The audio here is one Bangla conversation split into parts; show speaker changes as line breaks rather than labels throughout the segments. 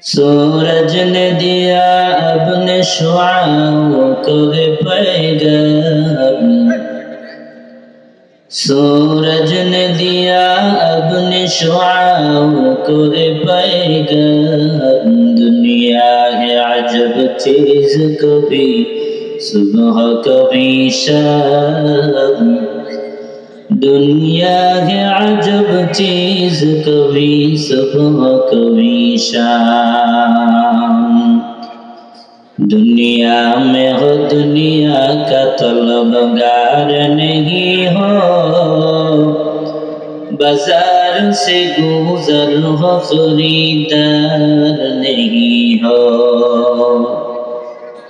सूरज ने दिया अपने शुआओं को पैगाम, सूरज ने दिया अपने शुआओं को पैगाम। दुनिया है अजब चीज, कभी सुबह कभी शाम। दुनिया है अजब चीज, कभी सुबह कभी शाम। दुनिया में हो दुनिया का तलबगार नहीं हो, बाजार से गुजर हो खरीदार नहीं हो।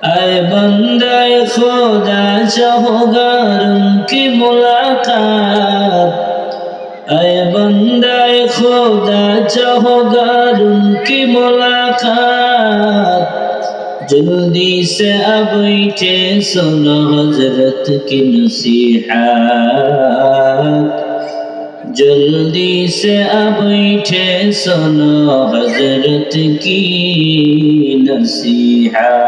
ऐ बंदे खुदा चाहोगा उनकी मुलाकात, ऐ बंदे खुदा चाहोगा उनकी मुलाकात। जल्दी से अब बैठे सुनो हजरत की नसीहत, जल्दी से अब बैठे सुनो हजरत की नसीहत।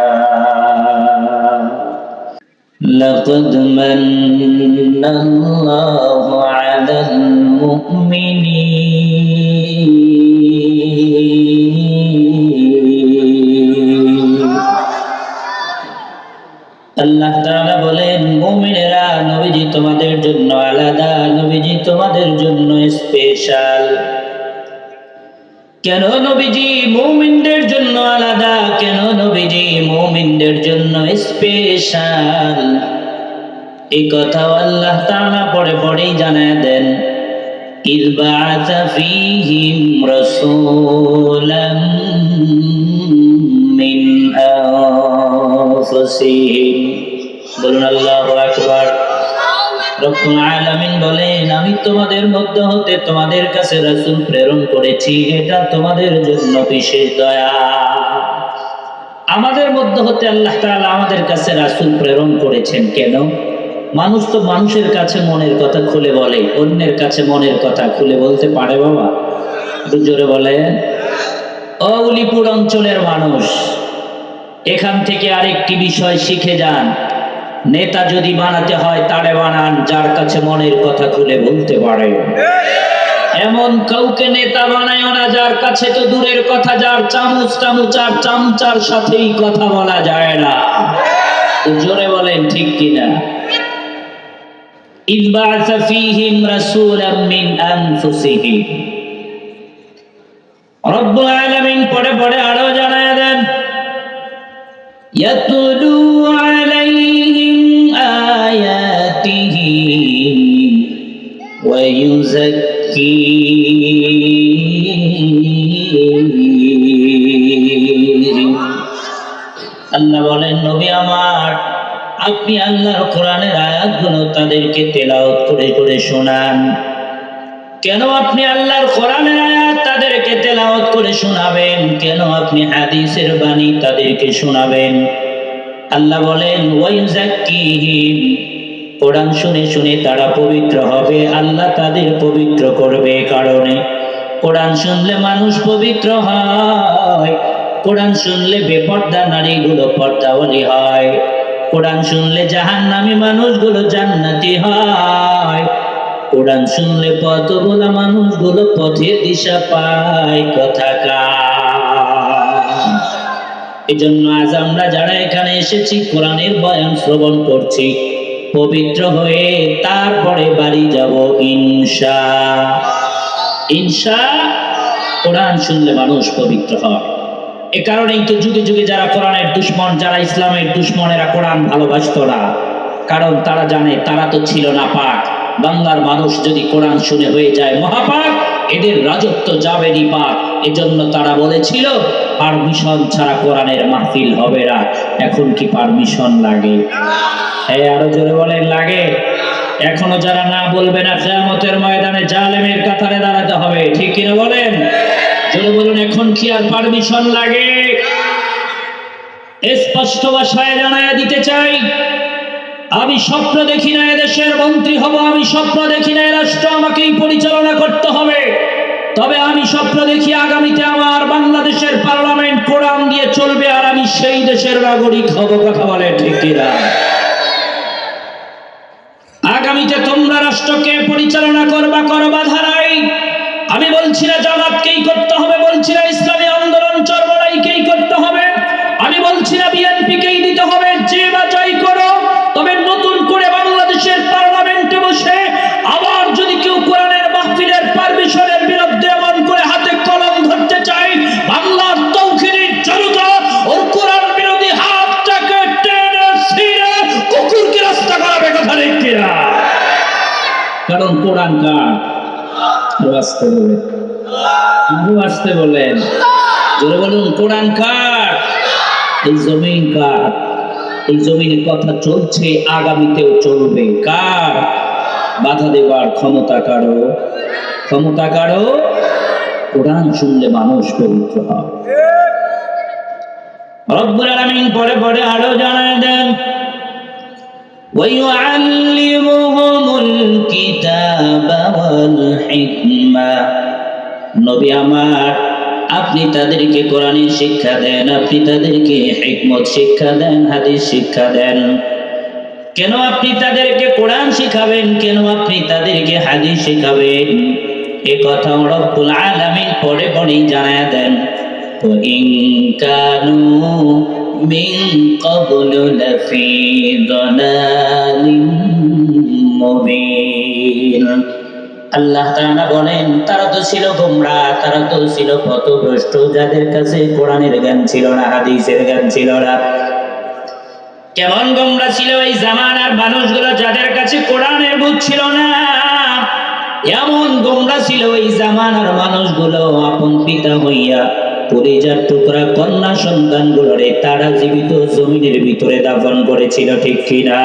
लक़द मन्नल्लाहु अलल मुमिनीन। আল্লাহ তাআলা বলেন, মুমিনেরা নবীজি তোমাদের জন্য আলাদা, নবীজি তোমাদের জন্য স্পেশাল। কেন নবীজি মুমিনদের জন্য আলাদা, কেন নবীজি মুমিনদের জন্য স্পেশাল, এই কথা আল্লাহ তাআলা পরে পরেই জানায় দেন। ইয বা'আসা ফীহিম রাসূলাম মিন আনফুসিহিম। বলুন আল্লাহু আকবার। রব্বুল আলামিন বলেন, আমি তোমাদের মধ্য হতে তোমাদের কাছে রাসূল প্রেরণ করেছি, এটা তোমাদের জন্য বিশেষ দয়া। আমাদের মধ্য হতে আল্লাহ তাআলা আমাদের কাছে রাসূল প্রেরণ করেছেন। কেন? মানুষ তো মানুষের কাছে মনের কথা খুলে বলে, অন্যের কাছে মনের কথা খুলে বলতে পারে বাবা? একটু জোরে বলে। উলিপুর অঞ্চলের মানুষ, এখান থেকে আরেকটি বিষয় শিখে যান। নেতা যদি বানাতে হয় তারে বানান যার কাছে মনের কথা খুলে বলতে পারে। এমন কাউকে নেতা বানায় না যার কাছে তো দূরের কথা, যার চামচার সাথেই কথা বলা যায় না। জোরে বলেন ঠিক কিনা? ইয বা'আসা ফীহিম রাসূলাম মিন আনফুসিহিম। রব্বুল আলামিন পরে পরে আরো জানায় দেন, ইয়াতলু আলাইহিম আয়াতিহি ওয়া ইউযাক্কিহিম। আল্লাহ বলেন, নবী আমার, আপনি আল্লাহর কোরআনের আয়াতগুলো তাদেরকে তেলাওয়াত করে করে শোনান। কেন আপনি আল্লাহর কোরআনের আয়াত তাদেরকে তেলাওয়াত করে শোনাবেন? কেন আপনি হাদিসের বাণী তাদেরকে শোনাবেন? আল্লাহ বলেন, ওয়া ইউযাক্কিহিম। কোরআন শুনে শুনে তারা পবিত্র হবে, আল্লাহ তাদের পবিত্র করবে। কারণে কোরআন শুনলে মানুষ পবিত্র হয়, কোরআন শুনলে বেপর্দা নারীগুলো পর্দাওয়ালি হয়, কোরআন শুনলে জাহান্নামী মানুষগুলো জান্নাতি হয়, কোরআন শুনলে পথভোলা মানুষগুলো পথের দিশা পায়। কথা কার? এজন্য আজ আমরা যারা এখানে এসেছি কোরআনের বয়ান শ্রবণ করছি, পবিত্র হয়ে তারপরে বাড়ি যাব ইনশাআল্লাহ। কোরআন শুনলে মানুষ পবিত্র হয়। এ কারণেই তো যুগে যুগে যারা কোরআনের দুশমন, যারা ইসলামের দুশমন, এরা কোরআন ভালোবাসতো না। কারণ তারা জানে তারা তো ছিল না পাক। বাংলার মানুষ যদি কোরআন শুনে হয়ে যায় মহাপাক, এদের রাজত্ব যাবেনি পাক। এজন্য তারা বলেছিল পারমিশন ছাড়া কোরআনের মাহফিল হবে না। এখন কি পারমিশন লাগে? হ্যাঁ, আরো জোরে বলেন লাগে। এখনো যারা না বলবে না, কিয়ামতের ময়দানে জালেমের কাতারে দাঁড়াতে হবে। ঠিক কিনা বলেন? জোরে বলুন, এখন কি আর পারমিশন লাগে? স্পষ্ট ভাষায় জানায়া দিতে চাই, আমি স্বপ্ন দেখি না এদেশের মন্ত্রী হব, আমি স্বপ্ন দেখি না রাষ্ট্র আমাকেই পরিচালনা করতে হবে। তবে আমি স্বপ্ন দেখি আগামীতে আমার বাংলাদেশের পার্লামেন্ট কোরআন দিয়ে চলবে, আর আমি সেই দেশের নাগরিক হব। কথা বলে ঠিক কিনা? আগামীতে তোমরা রাষ্ট্রকে পরিচালনা করবা ধারাই। আমি বলছি না জামাতকেই করতে হবে, বলছি না ইসলামী আন্দোলন চরমরাইকেই করতে হবে, আমি বলছি না বিএনপিকেই দিতে হবে। যে বা যাই করো, তবে নতুন করে বাংলাদেশের পার্লামেন্টে বসে আবার যদি কেউ কোরআনের মাহফিলের পারমিশনের বিরুদ্ধে এমন করে হাতে কলম ধরতে চায়, বাংলার তৌহিদের জনতা ওর কোরআন বিরোধী হাতটাকে টেনে ছিঁড়ে কুকুরকে রাস্তা করাবে। কথা ঠিক কিনা? কারণ কোরআন কার? আসতে বলেন, আসতে বলেন, জোরে বলুন। কোরআন কার? এই জমিন কার? এই জমিনে কথা চলছে, আগামীতেও চলবে। কার? বাধা দেবার ক্ষমতা কারো? ক্ষমতা কারো? কোরআন শুনলে মানুষ পবিত্র হয়। রব্বুল আলামিন পরে পরে আরো জানায় দেন, ওয়ায়ুআল্লিমুহুমুল কিতাবা ওয়াল হিকমা। নবী আমার, আপনি তাদেরকে কোরআনের শিক্ষা দেন, আপনি তাদেরকে হিকমত শিক্ষা দেন, হাদিস শিক্ষা দেন। কেন আপনি তাদেরকে কোরআন শিখাবেন? কেন আপনি তাদেরকে হাদিস শিখাবেন? এ কথা রব্বুল আলামিন পরে পরেই জানায় দেন। وَإِن كَانُوا مِن قَبْلُ لَفِي ضَلَالٍ مُبِينٍ। আল্লাহ তাআলা বলেন, তারা তো ছিল গোমরাহ, তারা তো ছিল পথভ্রষ্ট, যাদের কাছে কোরআনের জ্ঞান ছিল না, হাদিসের জ্ঞান ছিল না। কেমন গোমরাহ ছিল এই জামানার মানুষগুলো, যাদের কাছে কোরআনের বুঝ ছিল না। এমন গোমরাহ ছিল এই জামানার মানুষগুলো, আপন পিতা হইয়া পরিজার টুকরা কন্যা সন্তানগুলোরে তারা জীবিত জমিনের ভিতরে দাফন করেছিল। ঠিক কিনা?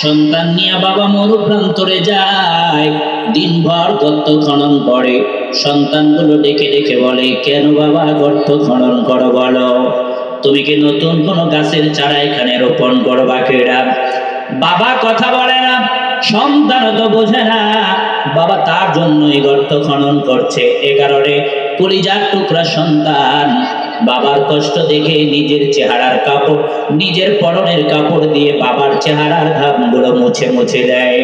সন্তান নিয়ে বাবা মরুপ্রান্তরে যায়, দিনভর গর্ত খনন করে। সন্তানগুলো ডেকে ডেকে বলে, কেন বাবা গর্ত খনন করো বলো? তুমি কি নতুন কোন গাছের চারা এখানে রোপণ করবা কেডা? বাবা কথা বলে না, সন্তানও তো বোঝে না বাবা তার জন্যই গর্ত খনন করছে। এ কারণে কলিজার টুকরা সন্তান বাবার কষ্ট দেখে নিজের চেহারার কাপড়, নিজের পরনের কাপড় দিয়ে বাবার চেহারার ঘামগুলো মুছে মুছে দেয়।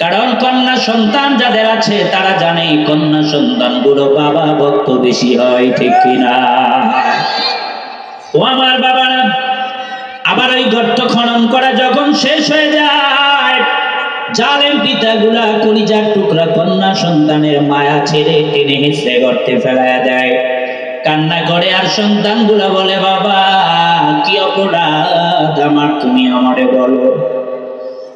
কারণ কন্যা সন্তান যাদের আছে তারা জানে কন্যা সন্তানগুলো বাবা ভক্ত বেশি হয়। ঠিক কিনা? ও আমার বাবারা, আবার ওই গর্ত খনন করা যখন শেষ হয়ে যায়, জালেম পিতাগুলা কলিজার টুকরা কন্যা সন্তানের মায়া ছেড়ে টেনে হেঁচড়ে গর্তে ফেলায়া দেয়, কান্না করে। আর সন্তানগুলা বলে, বাবা কি অপরাধ আমার, তুমি আমারে বলো।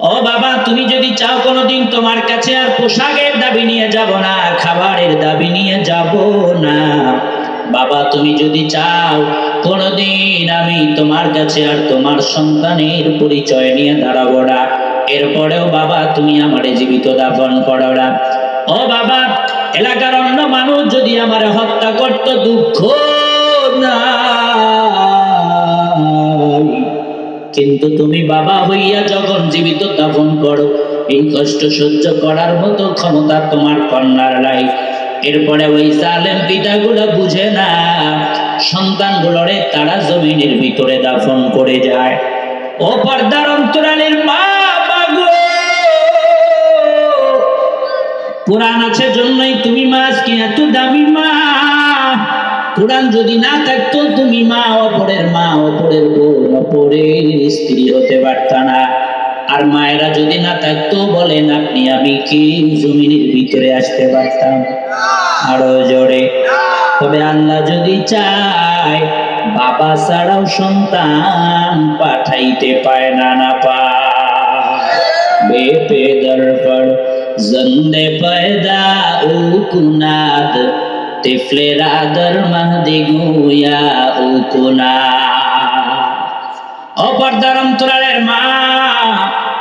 ও বাবা, তুমি যদি চাও কোনোদিন তোমার কাছে আর পোশাকের দাবি নিয়ে যাব না, খাবারের দাবি নিয়ে যাব না। বাবা তুমি যদি চাও কোনোদিন আমি তোমার কাছে আর তোমার সন্তানের পরিচয় নিয়ে দাঁড়াবো না, এরপরেও বাবা তুমি আমারে জীবিত দাফন করো না। ও বাবা, এলাকার অন্য মানুষ যদি আমারে হত্যা করত, দুঃখ না, কিন্তু তুমি বাবা হইয়া যখন জীবিত দাফন করো, এই কষ্ট সহ্য করার মতো ক্ষমতা তোমার কন্যার নাই। এরপরে ওই জালেম পিতাগুলো বুঝে না, সন্তানগুলোরে তারা জমিনের ভিতরে দাফন করে যায়। ও পর্দার অন্তরালের মা, কোরআন আছে জন্যই তুমি মা, আজকে এত দামি মা। কোরআন যদি না থাকতো তুমি মা, অপরের মা, অপরের বোন, অপরের স্ত্রী হতে পারত না। আর মায়েরা যদি না থাকতো, বলেন আপনি আমি কি জমিনের ভিতরে আসতে পারতাম? আরো জোরে। তবে আল্লাহ যদি চায়, বাবা ছাড়াও সন্তান পাঠাইতে পায় না, না পায়। বেপেদার পর জন্দে পয়দা ও কুনাদ তিফলেরা দর মাহদি গুয়া ও কুনা। অপর্দার অন্তরালের মা,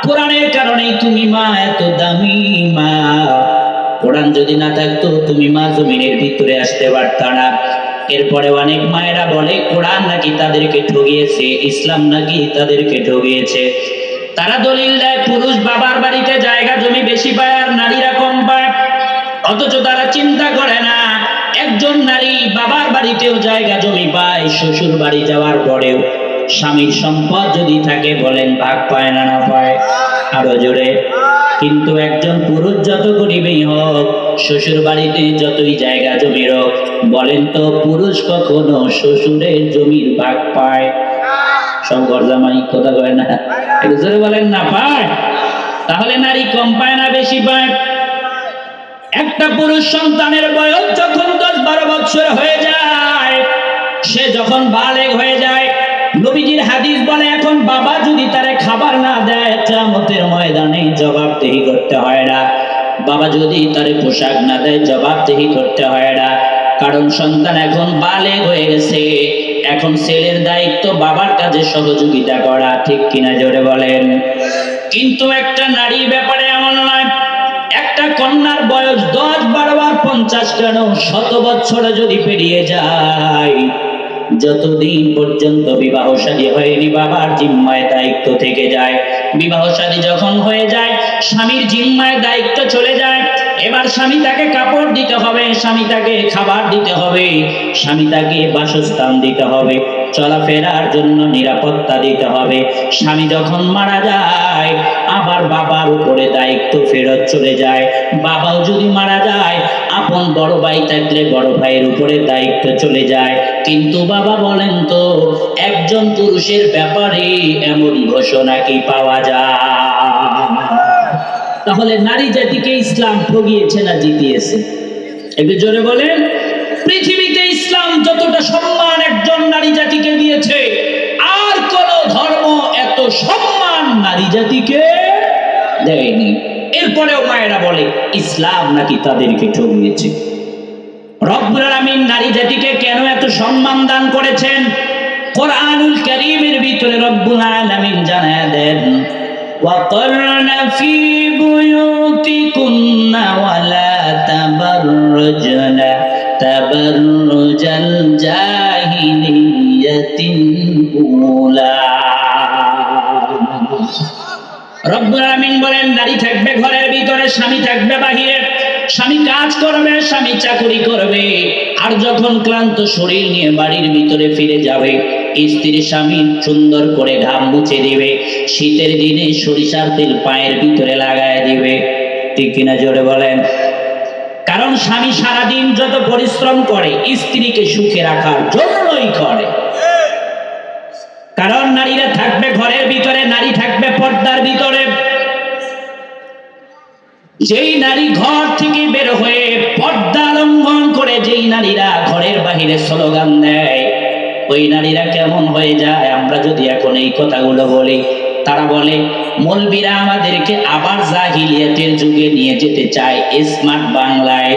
কোরআনের কারণেই তুমি মা, এত দামি মা। কোরআন যদি না থাকতো তুমি মা জমিনের ভিতরে আসতে পারতা না। এরপরে অনেক মায়েরা বলে কোরআন নাকি তাদেরকে ঠগিয়েছে, ইসলাম নাকি তাদেরকে ঠগিয়েছে। তারা দলিল দেয় পুরুষ বাবার বাড়িতে জায়গা জমি বেশি পায় আর নারীরা কম পায়। অথচ তারা চিন্তা করে না, একজন নারী বাবার বাড়িতেও জায়গা জমি পায়, শ্বশুর বাড়ি যাওয়ার পরেও স্বামীর সম্পদ যদি থাকে বলেন ভাগ পায় না, না পায়? আরো জোরে। কিন্তু একজন পুরুষ যত গরিবই হোক, শ্বশুর বাড়িতে যতই জায়গা জমি হোক, বলেন তো পুরুষ কখনো শ্বশুরের জমির ভাগ পায়? সব গরজামাই কথা কয় না, একটু জোরে বলেন না পায়? তাহলে নারী কম পায় না বেশি পায়? একটা পুরুষ সন্তানের বয়স যখন 10-12 বছর হয়ে যায়, সে যখন বালেগ হয়ে যায়, নবীজির হাদিস বলে এখন বাবা যদি তারে খাবার না দেয়, কিয়ামতের ময়দানে জবাবদিহি করতে হয় না। বাবা যদি তারে পোশাক না দেয়, জবাবদিহি করতে হয় না। কারণ সন্তান এখন বালেগ হয়ে গেছে। এখন ছেলের দায়িত্ব বাবার কাজে সহযোগিতা করা, ঠিক কিনা জোরে বলেন? কিন্তু একটা নারীর ব্যাপারে এমন নয়। একটা কন্যার বয়স 10-12 আর 50 কেন 100 বছর যদি পেরিয়ে যায়, যতদিন পর্যন্ত বিবাহ শাদী হয়নি বাবার জিম্মায় দায়িত্ব থেকে যায়। বিবাহ শাদী যখন হয়ে যায়, স্বামীর জিম্মায় দায়িত্ব চলে যায়। এবার স্বামী তাকে কাপড় দিতে হবে, স্বামী তাকে খাবার দিতে হবে, স্বামী তাকে বাসস্থান দিতে হবে, চলাফেরার জন্য নিরাপত্তা দিতে হবে। স্বামী যখন মারা যায়, আবার বাবার উপরে দায়িত্ব ফেরত চলে যায়। বাবাও যদি মারা যায়, আপন বড় ভাই থাকলে বড় ভাইয়ের উপরে দায়িত্ব চলে যায়। কিন্তু বাবা বলেন তো, একজন পুরুষের ব্যাপারে এমন ঘোষণা কি পাওয়া যায়? তাহলে নারী জাতিকে ইসলাম ঠগিয়েছে না জিতিয়েছে? একটু জোরে বলেন। পৃথিবীতে ইসলাম যতটা সম্মান একজন নারী জাতিকে দিয়েছে, আর কোন ধর্ম এত সম্মান নারী জাতিকে দেয়নি। এরপরেও মায়েরা বলে ইসলাম নাকি তাদেরকে ঠগিয়েছে। রব্বুল আলামিন নারী জাতিকে কেন এত সম্মান দান করেছেন? কোরআনুল কারীমের ভিতরে রব্বুল আলামিন জানায় দেন, وَقَرْنَ فِي بُيُوتِكُنَّ وَلَا تَبَرَّجْنَ تَبَرُّجَ الْجَاهِلِيَّةِ الْأُولَى। রব্বুল আলামিন বলেন নারী থাকবে ঘরের ভিতরে, স্বামী থাকবে বাহিরে। স্বামী কাজ করবে, স্বামী চাকরি করবে। আর যখন ক্লান্ত শরীর নিয়ে বাড়ির ভিতরে ফিরে যাবে, স্ত্রী স্বামী সুন্দর করে ঘাম মুছে দিবে, শীতের দিনে সরিষার তেল পায়ের ভিতরে লাগায় দিবে, ঠিক কিনা জোরে বলেন? কারণ স্বামী সারাদিন যত পরিশ্রম করে স্ত্রীকে সুখে রাখার জন্যই করে। কারণ নারীরা থাকবে ঘরের ভিতরে, নারী থাকবে পর্দার ভিতরে। যেই নারী ঘর থেকে বের হয়ে পর্দা লঙ্ঘন করে, যেই নারীরা ঘরের বাহিরে স্লোগান দেয়, ওই নারীরা কেমন হয়ে যায়? আমরা যদি এখন এই কথাগুলো বলি, তারা বলে মৌলবীরা আমাদেরকে আবার জাহিলিয়াতের যুগে নিয়ে যেতে চায়, স্মার্ট বাংলায়।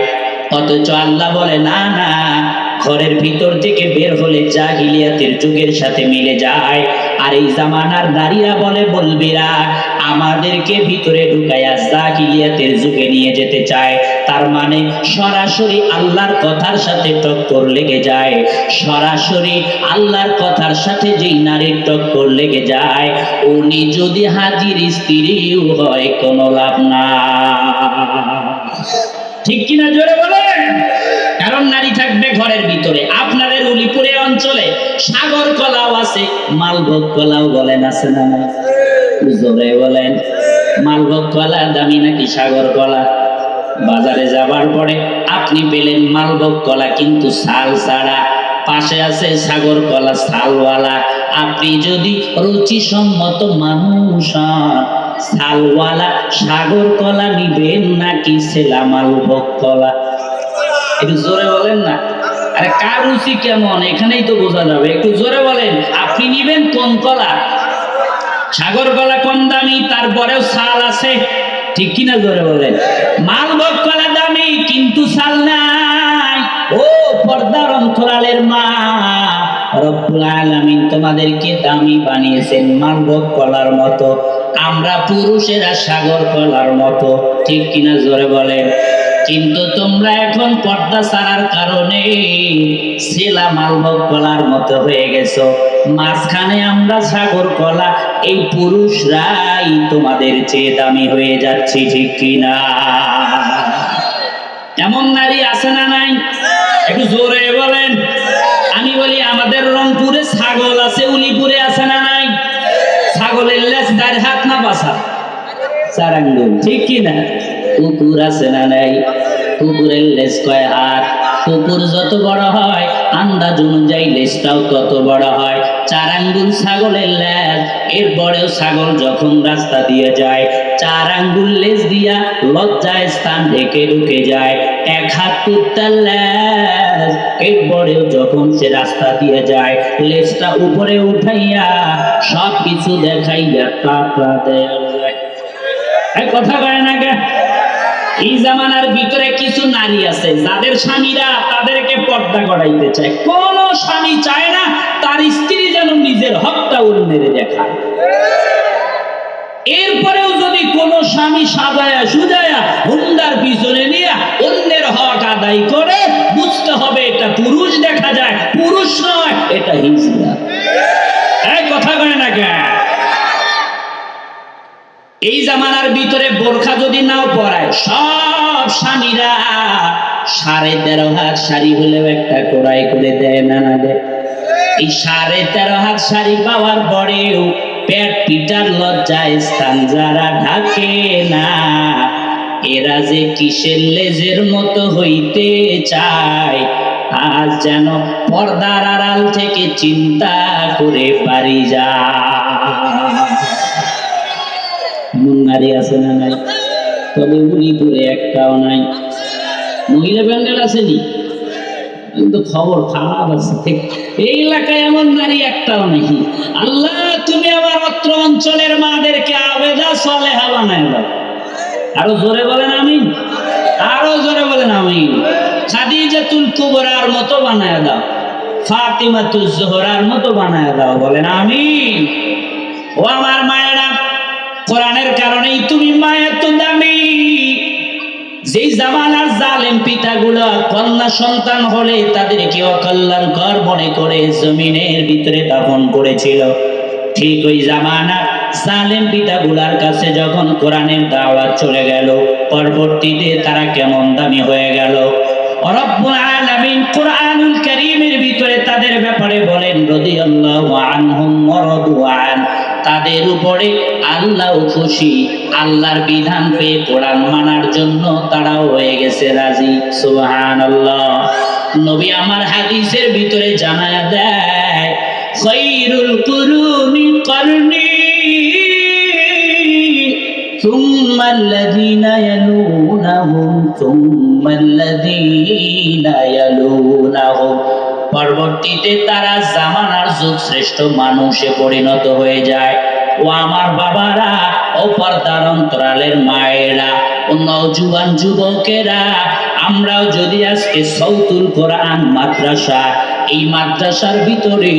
অথচ আল্লাহ বলে না না, ঘরের ভিতর থেকে বের হলে জাহিলিয়াতের যুগের সাথে মিলে যায়। আর এই জামানার নারীরা বলে মৌলবীরা আমাদেরকে ভিতরে ঢুকাইয়া জাহিলিয়াতের যুগে নিয়ে যেতে চায়। তার মানে সরাসরি আল্লাহর কথার সাথে টক্কর লেগে যায়। সরাসরি আল্লাহর কথার সাথে যেই নারীর টক্কর লেগে যায়, উনি যদি হাজির স্ত্রীও হয় কোনো লাভ না, ঠিক কিনা জোরে বলেন? কারণ নারী থাকবে ঘরের ভিতরে। আপনাদের উলিপুরে অঞ্চলে সাগর কলাও আছে, মালভোগ কলাও বলেন, আছে না? জোরে বলেন। মালভোগ কলা দামি নাকি সাগর কলা? বাজারে যাবার পরে আপনি পেলেন মালভোগ কলা কিন্তু ছাল ছাড়া, পাশে আছে সাগর কলা ছালওয়ালা। আপনি যদি রুচি সম্মত মানুষ ছালওয়ালা সাগর কলা নিবেন নাকি ছেলা মালভোগ কলা? একটু জোরে বলেন না। আরে কার রুচি কেমন এখানেই তো বোঝা যাবে। একটু জোরে বলেন, আপনি নিবেন কোন কলা? সাগর কলা কম দামি, তারপরেও ছাল আছে, ঠিক কিনা জোরে বলেন? মালভোগ কলা দামি কিন্তু ছাল নাই। ও পর্দার অন্তরালের মা, রব্বুল আলামিন তোমাদেরকে দামি বানিয়েছেন মালভোগ কলার মতো, আমরা পুরুষেরা সাগর কলার মতো, ঠিক কিনা জোরে বলেন? কিন্তু তোমরা এখন পর্দা ছাড়ার কারণে ছেলা মালভোগ কলার মতো হয়ে গেছো। মাঝখানে আমরা সাগর কলা, এই পুরুষরাই তোমাদের চেয়ে দামি হয়ে যাচ্ছে, ঠিক কিনা? এমন নারী আছে না নাই? একটু জোরে বলেন। আমি বলি আমাদের রংপুরে ছাগল আছে, উলিপুরে আছে না নাই? ছাগলের লেজ 4 হাত না 5 হাত? 4 আঙ্গুল, ঠিক কি না? কুকুর আছে না নাই? কুকুরের লেজ কয় হাত? কুকুর যত বড় হয় আন্দাজ অনুযায়ী লেজটাও তত বড় হয়। 4 আঙ্গুল ছাগলের লেজ। এরপরেও ছাগল যখন রাস্তা দিয়ে যায় 4 আঙ্গুল লেজ দিয়া লজ্জায় স্থান ঢেকে ঢুকে যায়। 1 হাত কুত্তার লেজ। এরপরেও যখন সে রাস্তা দিয়ে যায় লেজটা উপরে উঠাইয়া সব কিছু দেখাইয়া টাকা দেয়া যায়। কথা কয় না কে? এই জামানার ভিতরে কিছু নারী আছে যাদের স্বামীরা তাদেরকে পর্দা করাইতে চায়। কোন স্বামী চায় না তার স্ত্রী যেন নিজের হকটা মেরে দেখায়। এরপরেও যদি কোন স্বামী সাজায়া সুজায়া হুন্ডার পিছনে নিয়ে অন্যের হক আদায় করে, বুঝতে হবে এটা পুরুষ দেখা যায়, পুরুষ নয়, এটা হিজড়া। এই কথা কয় না কে? এই জামানার ভিতরে বোরখা যদি নাও পরায় সব স্বামীরা 13.5 হাত শাড়ি হলেও একটা কোড়াই করে দেয় না না দেয়? এই 13.5 হাত শাড়ি পাওয়ার পরেও পেট পিটার লজ্জায় স্থান যারা ঢাকে না, এরা যে কিসের লেজের মতো হইতে চায় আজ যেন পর্দার আড়াল থেকে চিন্তা করে পারি যা। নারী আছে না নাই? তবে উলিপুরে একটাও নাই। মহিলা প্যান্ডেল আসেনি কিন্তু খবর খারাপ আছে। এই এলাকায় এমন নারী একটাও নেই। আল্লাহ তুমি আমার অত্র অঞ্চলের মাদেরকে আবেদা সালেহা বানায় দাও। আরো জোরে বলেন আমিন। আরো জোরে বলেন আমিন। খাদিজাতুল কুবরার মতো বানায় দাও, ফাতিমাতুজ জোহরার মতো বানায় দাও। বলেন আমিন। ও আমার মায়েরা, কোরআনের কারণেই তুমি মায়ের তো দামি। যেই জামানার জালেম পিতাগুলো কন্যা সন্তান হলে তাদেরকে অকল্যাণকর মনে করে জমিনের ভিতরে দাফন করেছিল, ঠিক ওই জামানা জালেম পিতাগুলার কাছে যখন কোরআনের দাওয়াত চলে গেল, পরবর্তীতে তারা কেমন দামি হয়ে গেল। রব্বুল আলামিন কোরআনুল কারীমের ভিতরে তাদের ব্যাপারে বলেন রাদিয়াল্লাহু আনহুম ওয়া রাদু আন। তাদের উপরে আল্লাহ খুশি, আল্লাহর বিধান পেয়ে কোরআন মানার জন্য তারাও হয়ে গেছে রাজি। সুবহানাল্লাহ। নবী আমার হাদিসের ভিতরে জানায়া দেয় খায়রুল কুরুনি করনি ثم الذين يلونهم ثم الذين يلونهم। পরবর্তীতে তারা জামানার যুগ শ্রেষ্ঠ মানুষে পরিণত হয়ে যায়। ও আমার বাবারা, ও পর্দার অন্তরালের মায়েরা, ও নওজোয়ান যুবকেরা, আমরাও যদি আজকে সৌতুল কোরআন মাদ্রাসা, এই মাদ্রাসার ভিতরে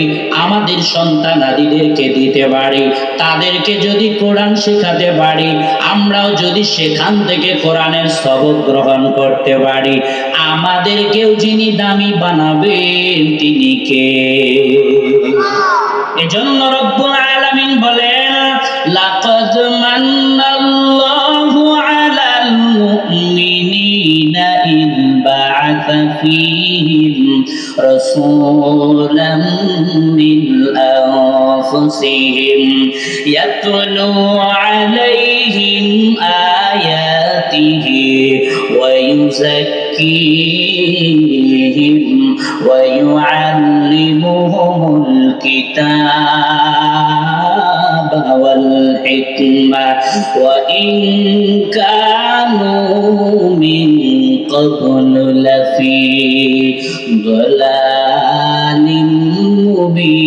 আমাদের সন্তানাদিদেরকে দিতে পারি, তাদেরকে যদি কোরআন শেখাতে পারি, আমরাও যদি সেখান থেকে কোরআনের সবক গ্রহণ করতে পারি, আমাদেরকেও যিনি দামি বানাবেন তিনি কে? এজন্য রব্বুল আলামিন বলেন লাকাদ মান্নাল্লাহু আলাল মুমিনিনা ইয বা'আসা ফীহিম রাসূলাম মিন আনফুসিহিম ইয়াতলু আলাইহিম আয়াতিহি ওয়া ইউযাক্কিহিম ওয়া ইউআল্লিমুহুমুল الكتاب والحكمة وإن كانوا من قبل لفي ضلال مبين।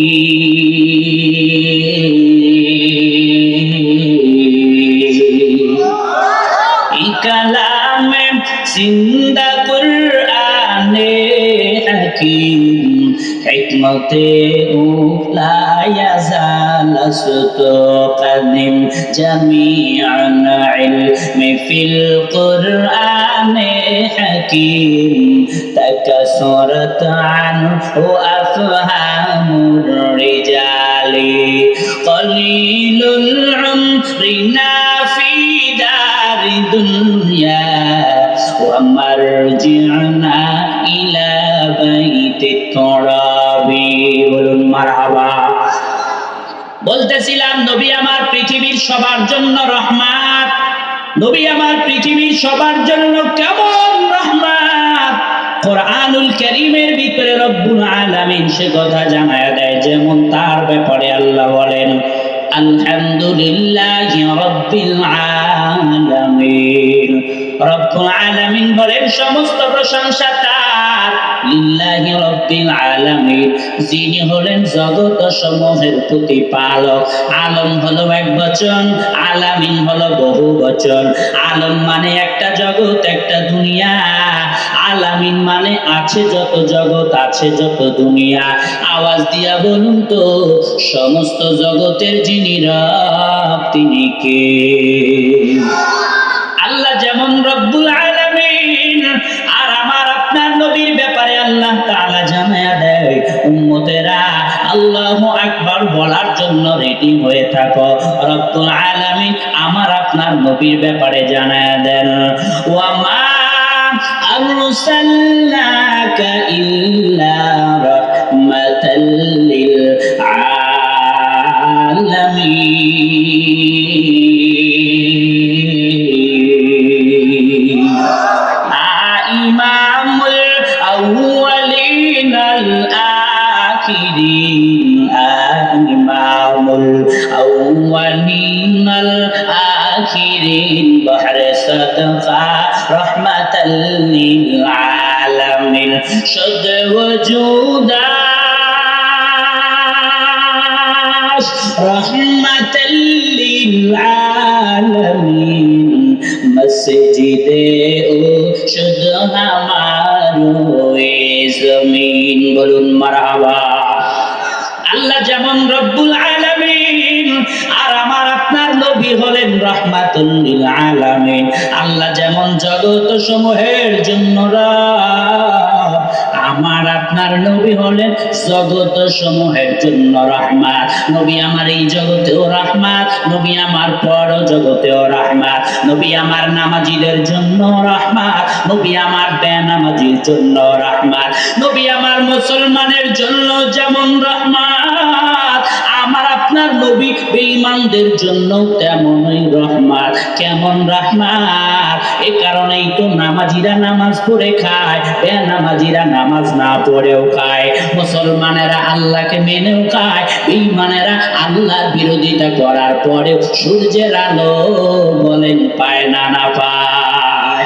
كلام زندہ قرآن حکیم حکمت اولا یزال است قدیم جمیع علم فی القرآن حکیم تکثرت عنه افهام الرجال قلیل العمر نافی دار دنیا মারজি'না ইলা বাইতিত তুরাবি। বলুন মারহাবা। বলতেছিলাম নবী আমার পৃথিবীর সবার জন্য রহমত, নবী আমার পৃথিবীর সবার জন্য কেমন রহমত। কোরআনুল কারীমের ভিতরে রব্বুল আলামিন সে কথা জানায়া দেয়, যেমন তার ব্যাপারে আল্লাহ বলেন আলহামদুলিল্লাহি রাব্বিল আলামিন। রব্বুল আলামিন বলেন সমস্ত প্রশংসা তার, লিল্লাহি রাব্বিল আলামিন, যিনি হলেন জগৎ সমূহের প্রতিপালক। আলম হলো এক বচন, আলামিন হলো বহু বচন। আলম মানে একটা জগৎ, একটা দুনিয়া। আলামিন মানে আছে যত জগৎ, আছে যত দুনিয়া। আওয়াজ দিয়া বলুন তো, সমস্ত জগতের যিনি রব তিনি কে? আল্লাহ যেমন রব্বুল আলামিন, আর আমার আপনার নবীর ব্যাপারে আল্লাহ তাআলা জানায়া দেয়, উম্মতেরা আল্লাহু আকবার বলার জন্য রেডি হয়ে থাকো। রব্বুল আলামিন আমার আপনার নবীর ব্যাপারে জানায়া দেন, ওয়া মা আরসালনাকা ইল্লা রাহমাতাল লিল আলামিন। ইমামুল আউয়ালিন আল আখিরিন, ইমামুল আউয়ালিন আল আখিরিন, বাহরে সাদকা রহমাতাল লিল আলামিন। শুদ ওজুদাস রহমাতাল লিল আলামিন। মসজিদে ও শুদ হামারো এ জমিন। বলুন মারহাবা। আল্লাহ যেমন রব্বুল আলামিন, আর আমার আপনার নবী হলেন রাহমাতুল লিল আলামিন। আল্লাহ যেমন জগৎ সমূহের জন্য রব, আমার আপনার নবী হলেন জগৎ সমূহের জন্য রহমত। নবী আমার এই জগতেও রহমত, নবী আমার পর জগতেও রহমত। নবী আমার নামাজীদের জন্য রহমত, নবী আমার বেনামাজির জন্য রহমত। নবী আমার মুসলমানের জন্য যেমন রহমত, আমার আপনার নবী বেঈমানদের জন্য তেমনই রহমত। কেমন রহমত! এ কারণেই তো নামাজিরা নামাজ পড়ে খায়, বেনামাজিরা নামাজ না পড়েও খায়। মুসলমানেরা আল্লাহকে মেনেও খায়, বেঈমানেরা আল্লাহর বিরোধিতা করার পরেও সূর্যের আলো বলেন পায় না না পায়।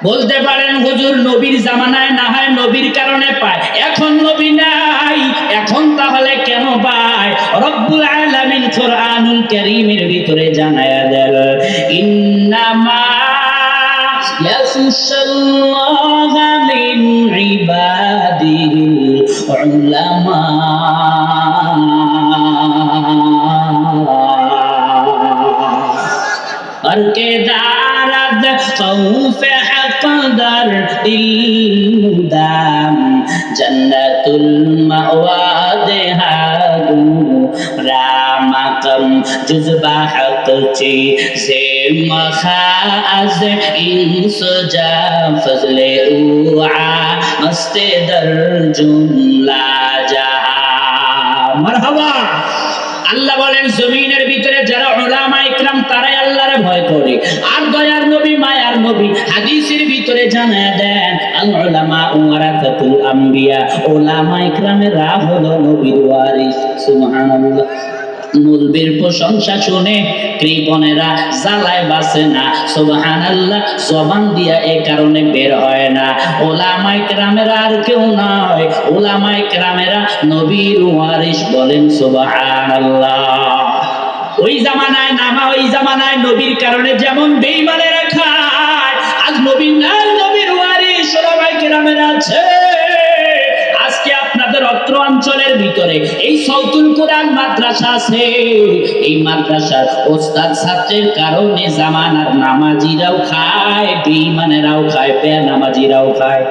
বলতে পারেন হুজুর নবীর জামানায় না হয় নবীর কারণে পায়, এখন নবী নাই, এখন তাহলে কেন পায়? রব্বুল আলামিন কোরআনুল কারীমের ভিতরে জানায়া দেন, ইন্নামা ইয়াখশাল্লাহা মিন ইবাদিহিল উলামা। और के दारद खौफ हक़दर दिल मुदाम जन्नतुल मअवा देहादू रामकम जुज़बा हक़ ची से मखाज इंसजा फज़ले उआ मस्ते दर जुमला जहा। मरहबा। আল্লাহ বলেন জমিনের ভিতরে যারা উলামা ইকরাম তারাই আল্লাহরে ভয় করে। আর দয়ার নবী মায়ার নবী হাদিসের ভিতরে জানায়া দেন, আল উলামা ওয়ারাসাতুল আম্বিয়া, উলামা ইকরামেরা হলো নবীর ওয়ারিস। সুবহানাল্লাহ। মুলবির প্রশংসা শুনে কৃপণেরা জ্বালায় বাসে না। সুবহানাল্লাহ জবান দিয়া এই কারণে বের হয় না। উলামা ইকরামেরা আর কেউ নয়, উলামা ইকরামেরা নবীর ওয়ারিস। বলেন সুবহানাল্লাহ। ওই জামানায় নামা, ওই জামানায় নবীর কারণে যেমন বেঈমানেরা খায়, আজ নবী নাই, নবীর ওয়ারিস উলামা ইকরামেরা আছে। আজকে আপনাদের অত্র অঞ্চলের ভিতরে এই সাউতুল কোরআন মাদ্রাসা আছে, এই মাদ্রাসার ওস্তাদ ছাত্রের কারণে জামানার নামাজিরাও খায়, বেঈমানেরাও খায়, বেনামাজিরাও খায়।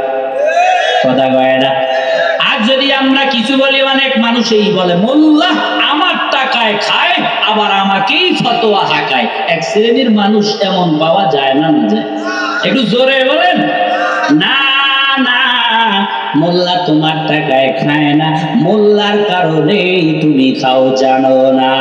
কথা কয় না? আর যদি আমরা কিছু বলি, অনেক মানুষ এই বলে মোল্লা আমার টাকায় খায়, আবার আমাকেই ফতোয়া হাঁকায়। এক শ্রেণীর মানুষ এমন পাওয়া যায় না, না যায়? একটু জোরে বলেন না। না, মোল্লা তোমার টাকায় খায় না, মোল্লার কারণেই তুমি খাও, জানো না?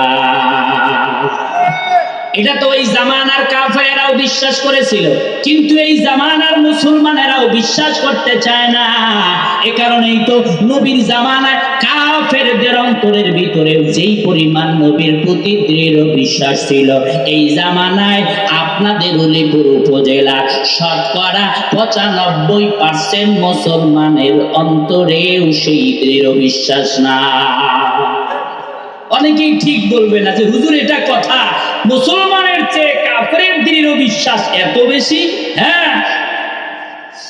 এটা তো ওই জামানার কাফেরেরাও বিশ্বাস করেছিল, কিন্তু এই জামানার মুসলমানেরাও বিশ্বাস করতে চায় না। এ কারণেই তো নবীর জামানায় কাফেরদের অন্তরের ভিতরে যেই পরিমাণ নবীর প্রতি দৃঢ় বিশ্বাস ছিল, এই জামানায় আপনাদের উলিপুর উপজেলা শতকরা 95% মুসলমানের অন্তরেও সেই দৃঢ় বিশ্বাস না। অনেকেই ঠিক বলবে না যে হুজুর এটা কথা, মুসলমানের চেয়ে কাফেরের দৃঢ় বিশ্বাস এত বেশি। হ্যাঁ,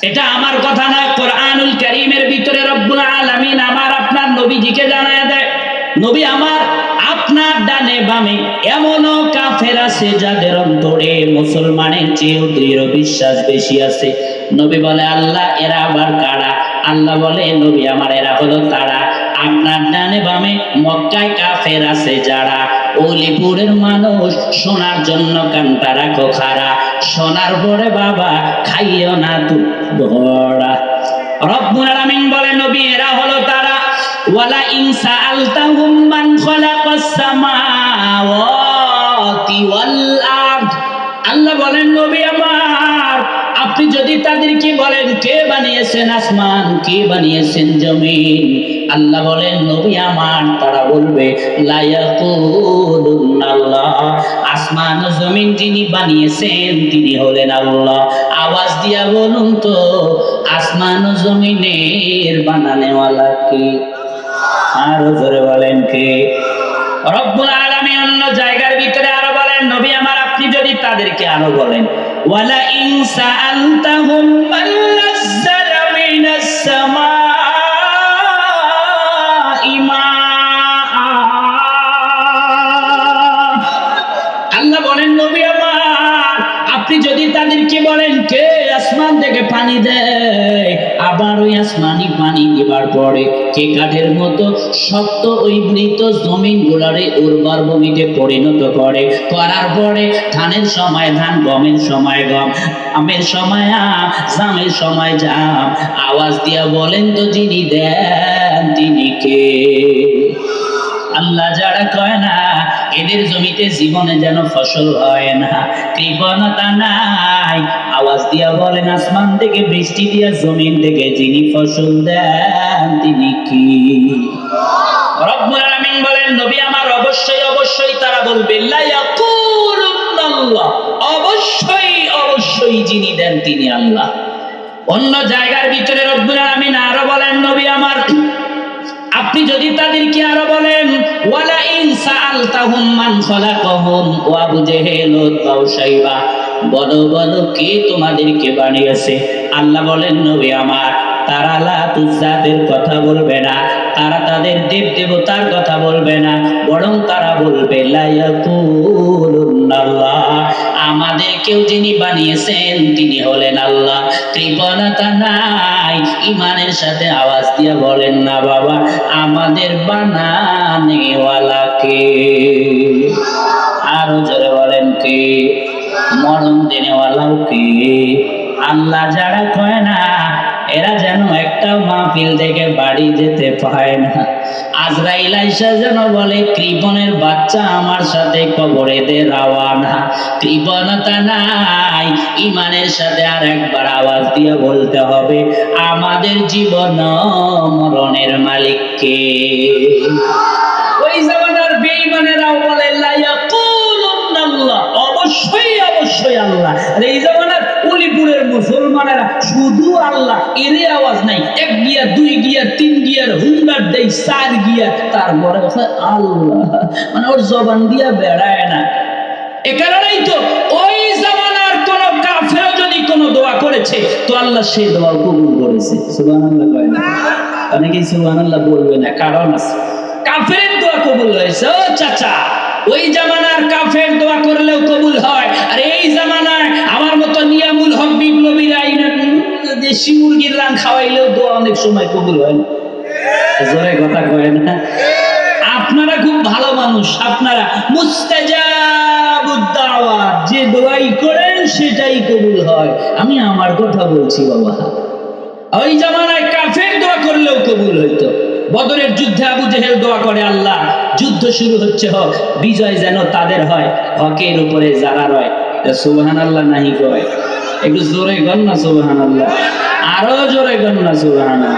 এটা আমার কথা না, কোরআনুল কারীমের ভিতরে রব্বুল আলামিন আমার আপনার নবীজিকে জানায় দেয়, নবী আমার আপনার ডানে বামে এমনও কাফের আছে যাদের অন্তরে মুসলমানের চেয়েও দৃঢ় বিশ্বাস বেশি আছে। নবী বলে আল্লাহ এরা আবার কারা? আল্লাহ বলে নবী আমার এরা হলো তারা, আপনার ডানে বামে মক্কায় কাফের আছে যারা, অলিপুরের মানুষ শোনার জন্য কানটা রাখো খাড়া, শোনার পরে বাবা খাইও না দুধ ভরা। রব্বুল আলামিন বলে নবী এরা হলো তারা, ওয়ালা ইন সাআলতাহুম মান খালাকাস সামাওয়াতি ওয়াল আরদ। আল্লাহ বলেন নবী আমার আপনি যদি তাদেরকে বলেন কে বানিয়েছেন আসমান, কে বানিয়েছেন জমিন, আল্লাহ বলেন নবী আমার তারা বলবে লা ইয়াকুলুনাল্লাহ, আসমান ও জমিন যিনি বানিয়েছেন তিনি হলেন আল্লাহ। আওয়াজ দিয়া বলুন তো আসমান ও জমিনের বানানেওয়ালা কে? আরো জোরে বলেন কে? রব্বুল আলামিন অন্য জায়গার ভিতরে আরো বলেন নবী আমার আপনি যদি তাদেরকে আরো বলেন ওয়ালা ইন সাআলতাহুম মান নাযালা মিনাস সামাই মাআ, আল্লাহ বলেন নবী আমার আপনি যদি তাদেরকে বলেন কে আসমান থেকে পানি দেয়, আবার ওই আসমানি পানি দিবার পরে কে কাঠের মতো শক্ত ওই মৃত জমিন গুলারে উর্বর ভূমিতে পরিণত করে, করার পরে ধানের সময় ধান, গমের সময় গম, আমের সময় আম, জামের সময় জাম, আওয়াজ দিয়া বলেন তো যিনি দেন তিনি কে? আল্লাহ যারা কয় না এদের জমিতে জীবনে যেন ফসল হয় না, কৃপণতা নাই, আওয়াজ দিয়া বলেন আসমান থেকে বৃষ্টি দিয়া জমিন থেকে যিনি ফসল দেন তিনি কি? রব্বুল আলামিন বলেন নবী আমার অবশ্যই অবশ্যই তারা বলবে লা ইয়াকুলুনাল্লাহ, অবশ্যই অবশ্যই যিনি দেন তিনি আল্লাহ। অন্য জায়গার ভিতরে রব্বুল আলামিন আরো বলেন নবী আমার আপনি যদি তাদেরকে আরো বলেন ওয়ালা ইন সাআলতাহুম মান খালাকাহুম ওয়া আবু জেহেল ওয়া শাইবা, বলো বলো কে তোমাদেরকে বানিয়েছে? আল্লাহ বলেন নবী আমার তারা লাত উজ্জাদের কথা বলবে না, তারা তাদের দেব দেবতার কথা বলবে না, বরং তারা বলবে লা ইয়াকুলুনাল্লাহ, আমাদেরকেও যিনি বানিয়েছেন তিনি হলেন আল্লাহ। কৃপণতা নাই, ইমানের সাথে আওয়াজ দিয়ে বলেন না বাবা আমাদের বানানেওয়ালা কে? আরো জোরে বলেন কে? মরণ দেনেওয়ালাও কে? আল্লাহ যারা কয় না এরা যেন একটা মাহফিল থেকে বাড়ি যেতে পায় না। আজরাইল আইসা যেন বলে কৃপণের বাচ্চা আমার সাথে কবরে দে রওয়ানা। কৃপণতা নাই, ইমানের সাথে আর একবার আওয়াজ দিয়ে বলতে হবে আমাদের জীবন মরণের মালিক কে? ওই জামানার বেঈমানেরাও বলে লা ইয়াকুলুনাল্লাহ, অবশ্যই অবশ্যই আল্লাহ। আর এই জামানার উলিপুরের মুসলমানেরা শুধু আল্লাহ এরে আওয়াজ নাই, 1 গিয়ার 2 গিয়ার 3 গিয়ার হুঙ্গার দেই 4 গিয়ার, তারপরে আল্লাহ, মানে ওর জবান দিয়া বেড়ায় না। এ কারণেই তো ওই জামানার কোন কাফের যদি কোন দোয়া করেছে তো আল্লাহ সেই দোয়া কবুল করেছে। সুবহানাল্লাহ কয় না? অনেকেই সুবহানাল্লাহ বলবে না, কারণ আছে কাফেরের দোয়া কবুল হয়েছে। ও চাচা, ওই জামানার কাফের দোয়া করলেও কবুল হয়, আর এই জামানায় আমার মতো নিয়ামুল হক বিপ্লবীরা দেশি মুরগির রান খাওয়াইলেও দোয়া অনেক সময় কবুল হয় না। জোরে কথা কয় না? আপনারা খুব ভালো মানুষ, মানুষ আপনারা, মুস্তাজাবুদ দাওয়াত, যে দোয়াই করেন সেটাই কবুল হয়। আমি আমার কথা বলছি বাবা। ওই জামানায় কাফের দোয়া করলেও কবুল হইতো। বদরের যুদ্ধে আবু জেহেল দোয়া করে, আল্লাহ যুদ্ধ শুরু হচ্ছে হোক, বিজয় যেন তাদের হয়, হকের উপরে যারা রয়। সুবহানাল্লাহ নাহি কয়? একটু জোরে কর না সুবহানাল্লাহ, আরো জোরে কর না সুবহানাল্লাহ।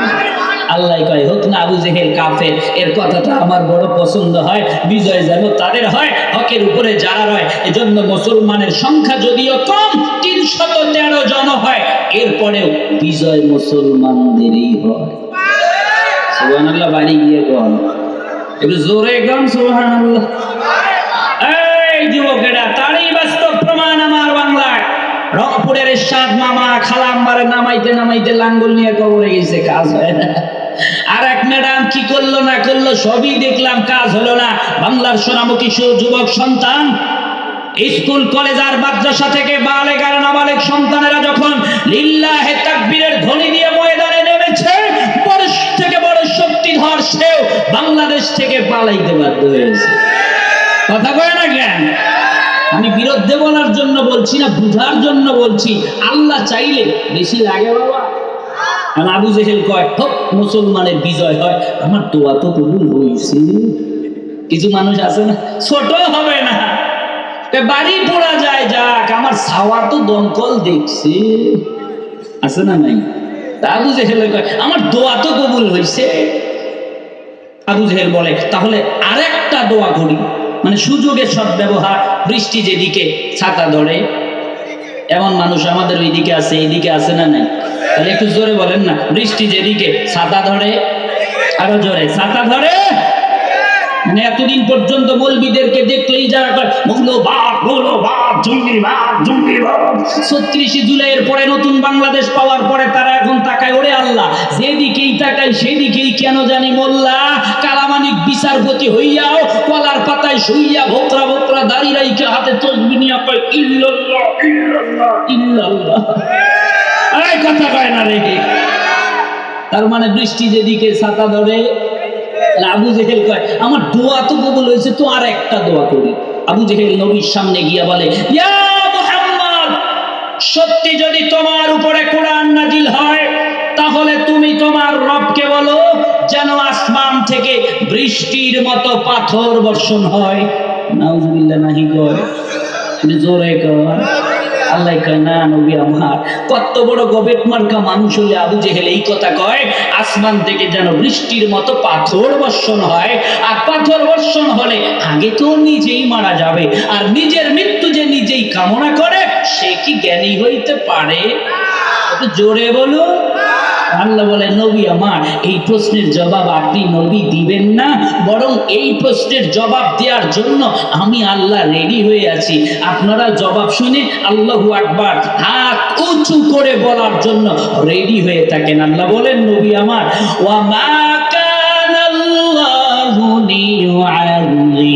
আল্লাহ কয় হোক না আবু জেহেল কাফের, এর কথাটা আমার বড় পছন্দ হয়, বিজয় যেন তাদের হয়, হকের উপরে যারা রয়। এজন্য মুসলমানের সংখ্যা যদিও কম, 313 জন হয়, এরপরেও বিজয় মুসলমানদেরই হয়। সুবহানাল্লাহ বাড়ি গিয়ে কন, একটু জোরে কন সুবহানাল্লাহ। এই যুবকেরা, তারই বাস্তব প্রমাণ আমার বাংলায়। রংপুরের এরশাদ মামা খালাম্বারে নামাইতে নামাইতে লাঙ্গল নিয়ে কবরে গেছে, কাজ হয় না। আর এক ম্যাডাম কি করলো না করলো সবই দেখলাম, কাজ হলো না। বাংলার সোনামুখী যুবক সন্তান, স্কুল কলেজ আর মাদ্রাসা থেকে বালেগ আর নাবালেগ সন্তানেরা যখন লিল্লাহে তাকবীরের ধ্বনি দিয়ে ময়দানে নেমেছে, বড় থেকে বড় শক্তিধর সেও বাংলাদেশ থেকে পালাইতে বাধ্য হয়েছে। কথা কয় না কেন? আমি বিরুদ্ধে বলার জন্য বলছি না, বুঝার জন্য বলছি। আল্লাহ চাইলে বেশি লাগে বাবা। আবু জেহেল কয় হোক মুসলমানের বিজয় হয়, আমার দোয়া তো কবুল হয়েছে। কিছু মানুষ আছে না, ছোট হবে না, বাড়ি পোড়া যায় যাক, আমার ছাওয়া তো দমকল দেখছে, আছে না নাই? আবু জেহেল কয় আমার দোয়া তো কবুল হয়েছে। আবু জেহেল বলে তাহলে আরেকটা দোয়া করি, মানে সুযোগের সদ্ব্যবহার। বৃষ্টি যেদিকে ছাতা ধরে, এমন মানুষ আমাদের ওইদিকে আছে, এইদিকে আছে না নাই? তাহলে একটু জোরে বলেন না, বৃষ্টি যেদিকে ছাতা ধরে, আরো জোরে, ছাতা ধরে। মানে এতদিন পর্যন্ত মৌলবীদেরকে দেখলেই যারা কয় মৌলবাদ মৌলবাদ জঙ্গিবাদ জঙ্গিবাদ, 36 জুলাইয়ের পরে নতুন বাংলাদেশ পাওয়ার পরে তারা এখন তাকায় ওরে আল্লাহ, যেদিকেই তাকায় সেদিকেই কেন জানি মোল্লা কালামানিক বিচারপতি হইয়াও কলার পাতায় শুইয়া ভোকরা ভোকরা দাড়ি রাইখা হাতে তসবিহ নিয়া কয় ইল্লাল্লাহ ইল্লাল্লাহ ইল্লাল্লাহ। এই কথা কয় না রে। তার মানে বৃষ্টি যেদিকে ছাতা ধরে। আবু জেহেল কয় আমার দোয়া তো কবুল হয়েছে, তো আর একটা দোয়া করি। আবু জেহেল নবীর সামনে গিয়া বলে ইয়া মুহাম্মদ, সত্যি যদি তোমার উপরে কোরআন নাজিল হয়, তাহলে তুমি তোমার রবকে বলো যেন আসমান থেকে বৃষ্টির মতো পাথর বর্ষণ হয়। নাউজুবিল্লাহ নাহি কয়? জোরে কয়। আল্লাহ কয় না নবী আমার, কত বড় গবেট মার্কা মানুষ হলে আবু জেহেল এই কথা কয় আসমান থেকে যেন বৃষ্টির মতো পাথর বর্ষণ হয়। আর পাথর বর্ষণ হলে আগে তো নিজেই মারা যাবে, আর নিজের মৃত্যু যে নিজেই কামনা করে সে কি জ্ঞানী হইতে পারে? জোরে বলো। আল্লাহ বলে নবী আমার, এই প্রশ্নের জবাব আপনি নবী দিবেন না, বরং এই প্রশ্নের জবাব দেওয়ার জন্য আমি আল্লাহ রেডি হয়ে আছি। আপনারা জবাব শুনে আল্লাহু আকবার হাত উঁচু করে বলার জন্য রেডি হয়ে থাকেন। আল্লাহ বলেন নবী আমার, ওয়া মা কানাল্লাহু লিয়ুআযিবাহুম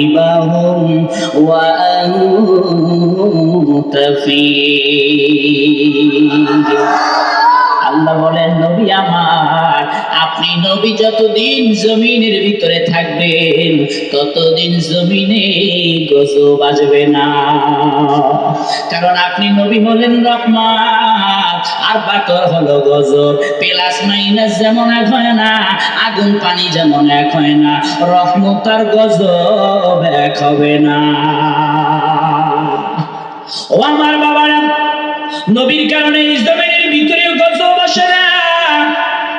ওয়া আনতা ফীহিম। আল্লাহ বলেন নবী আমার, আপনি নবী যতদিন জমিনের ভিতরে থাকবেন ততদিন জমিনে গজব আসবে না, কারণ আপনি নবী হলেন রহমত, আর পাথর হলো গজব। প্লাস মাইনাস যেমন এক হয় না, আগুন পানি যেমন এক হয় না, রহমত আর গজব এক হবে না। ও আমার বাবারা, নবীর কারণে এই জমিনের ভিতরেও গজব আসে না।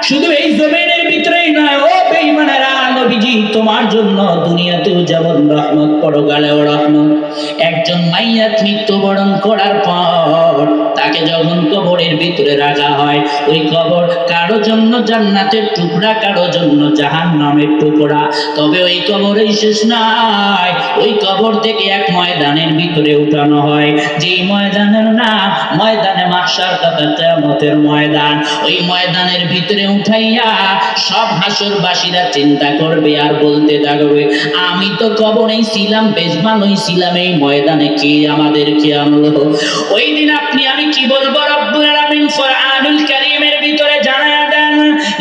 শুধু এই জমিনের ভিতরেই নয়, ও বেঈমানেরা, নবীজি তোমার জন্য দুনিয়াতেও যেমন রহমত, পরকালেও রহমত। একজন মাইয়াত মৃত্যুবরণ করার পর তাকে যখন কবরের ভিতরে রাখা হয়, ওই কবর কারো জন্য জান্নাতের টুকরা, কারো জন্য জাহান্নামের টুকরা। তবে ওই কবরেই শেষ নয়, ওই কবর থেকে এক ময়দানের ভিতরে উঠানো হয়, যেই ময়দানের নাম ময়দানে মাহশার, তথা কিয়ামতের ময়দান। ওই ময়দানের ভিতরে উঠাইয়া সব হাসরবাসীরা চিন্তা করবে আর বলতে থাকবে, আমি তো কবরেই ছিলাম, বেজবানই ছিলাম, এই ময়দানে কে আমাদেরকে আনলো? ওই দিন আপনি আমি কি বলবো? রব্বুল আলামিন কুরআনুল কারীমের ভিতরে জানায়া দেন,